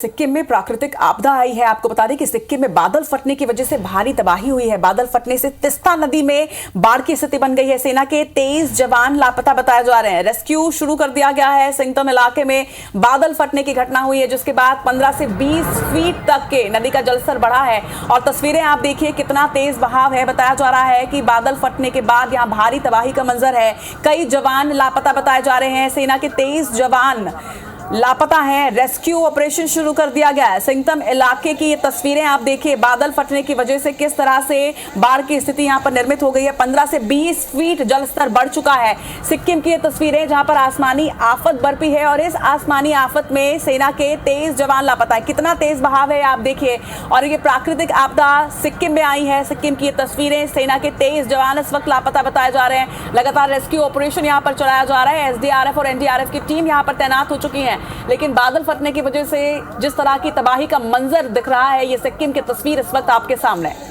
सिक्किम में प्राकृतिक आपदा आई है। आपको बता दें कि सिक्किम में बादल फटने की वजह से भारी तबाही हुई है। बादल फटने से तिस्ता नदी में बाढ़ की स्थिति बन गई है। सेना के 23 जवान लापता बताए जा रहे हैं। रेस्क्यू शुरू कर दिया गया है। सिंगतम इलाके में बादल फटने की घटना हुई है, जिसके बाद 15 से 20 फीट तक के नदी का जलस्तर बढ़ा है। और तस्वीरें आप देखिए कितना तेज बहाव है। बताया जा रहा है कि बादल फटने के बाद यहाँ भारी तबाही का मंजर है। कई जवान लापता बताए जा रहे हैं। सेना के 23 जवान लापता हैं। रेस्क्यू ऑपरेशन शुरू कर दिया गया है। सिंगतम इलाके की ये तस्वीरें आप देखिए, बादल फटने की वजह से किस तरह से बाढ़ की स्थिति यहां पर निर्मित हो गई है। 15 से 20 फीट जलस्तर बढ़ चुका है। सिक्किम की ये तस्वीरें जहां पर आसमानी आफत बरपी है और इस आसमानी आफत में सेना के 23 जवान लापता है। कितना तेज बहाव है आप देखिए। और ये प्राकृतिक आपदा सिक्किम में आई है। सिक्किम की ये तस्वीरें, सेना के 23 जवान इस वक्त लापता बताए जा रहे हैं। लगातार रेस्क्यू ऑपरेशन यहां पर चलाया जा रहा है। एसडीआरएफ और एनडीआरएफ की टीम यहां पर तैनात हो चुकी है। लेकिन बादल फटने की वजह से जिस तरह की तबाही का मंजर दिख रहा है, ये सिक्किम की तस्वीर इस वक्त आपके सामने है।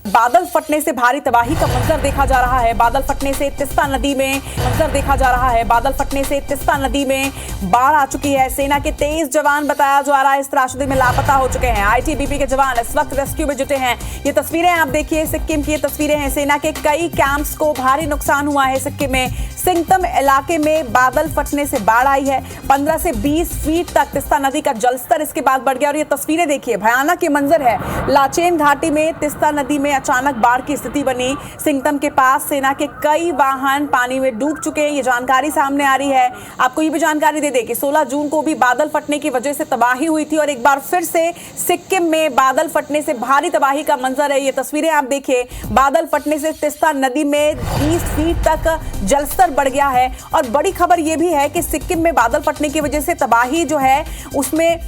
बादल फटने से भारी तबाही का मंजर देखा जा रहा है। बादल फटने से तिस्ता नदी में मंजर देखा जा रहा है। बादल फटने से तिस्ता नदी में बाढ़ आ चुकी है। सेना के 23 जवान बताया जा रहा है इस त्रासदी में लापता हो चुके हैं। आईटीबीपी के जवान इस वक्त रेस्क्यू में जुटे हैं। ये तस्वीरें आप देखिए, सिक्किम की ये तस्वीरें हैं। सेना के कई कैंप्स को भारी नुकसान हुआ है। सिक्किम में सिंगतम इलाके में बादल फटने से बाढ़ आई है। 15 से 20 फीट तक तिस्ता नदी का जलस्तर इसके बाद बढ़ गया। और ये तस्वीरें देखिए, भयानक ये मंजर है। लाचेन घाटी में तिस्ता नदी में अचानक बाढ़ की स्थिति बनी। सिंगतम के पास सेना के कई वाहन पानी में डूब चुके हैं। ये जानकारी सामने आ रही है। आपको ये भी जानकारी दे दें कि 16 जून को भी बादल फटने की वजह से तबाही हुई थी और एक बार फिर से सिक्किम में बादल फटने से भारी तबाही का मंजर है। ये तस्वीरें आप देखिए, बादल फटने से तिस्ता नदी में 20 फीट तक जलस्तर बढ़ गया है। और बड़ी खबर यह भी है कि सिक्किम में बादल फटने की वजह से तबाही जो है उसमें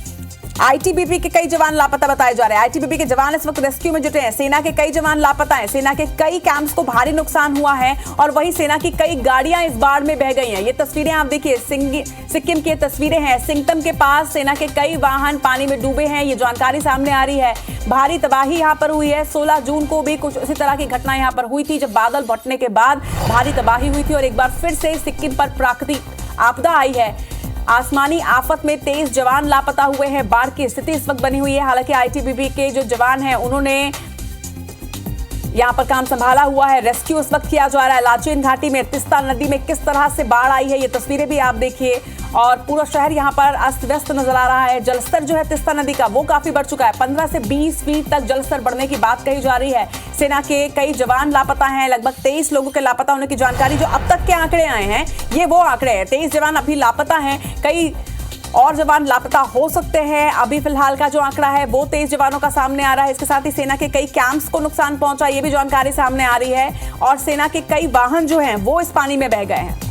आईटीबीपी के कई जवान लापता बताए जा रहे हैं। आईटीबीपी के जवान इस वक्त रेस्क्यू में जुटे हैं। सेना के कई जवान लापता हैं। सेना के कई कैंप्स को भारी नुकसान हुआ है और वहीं सेना की कई गाड़ियां इस बाढ़ में बह गई हैं। ये तस्वीरें आप देखिए, सिक्किम की तस्वीरें हैं। सिंगतम के पास सेना के कई वाहन पानी में डूबे हैं। ये जानकारी सामने आ रही है। भारी तबाही यहाँ पर हुई है। 16 जून को भी कुछ इसी तरह की घटना यहाँ पर हुई थी, जब बादल फटने के बाद भारी तबाही हुई थी और एक बार फिर से सिक्किम पर प्राकृतिक आपदा आई है। आसमानी आफत में 23 जवान लापता हुए हैं। बाढ़ की स्थिति इस वक्त बनी हुई है। हालांकि आईटीबीपी के जो जवान हैं उन्होंने यहां पर काम संभाला हुआ है। रेस्क्यू इस वक्त किया जा रहा है। लाचेन घाटी में तिस्ता नदी में किस तरह से बाढ़ आई है, ये तस्वीरें भी आप देखिए। और पूरा शहर यहां पर अस्त व्यस्त नजर आ रहा है। जलस्तर जो है तिस्ता नदी का वो काफी बढ़ चुका है। 15 से 20 फीट तक जलस्तर बढ़ने की बात कही जा रही है। सेना के कई जवान लापता हैं। लगभग 23 लोगों के लापता होने की जानकारी जो अब तक के आंकड़े आए हैं, ये वो आंकड़े हैं। 23 जवान अभी लापता हैं। कई और जवान लापता हो सकते हैं। अभी फिलहाल का जो आंकड़ा है वो 23 जवानों का सामने आ रहा है। इसके साथ ही सेना के कई कैंप्स को नुकसान पहुंचा, ये भी जानकारी सामने आ रही है। और सेना के कई वाहन जो हैं वो इस पानी में बह गए हैं।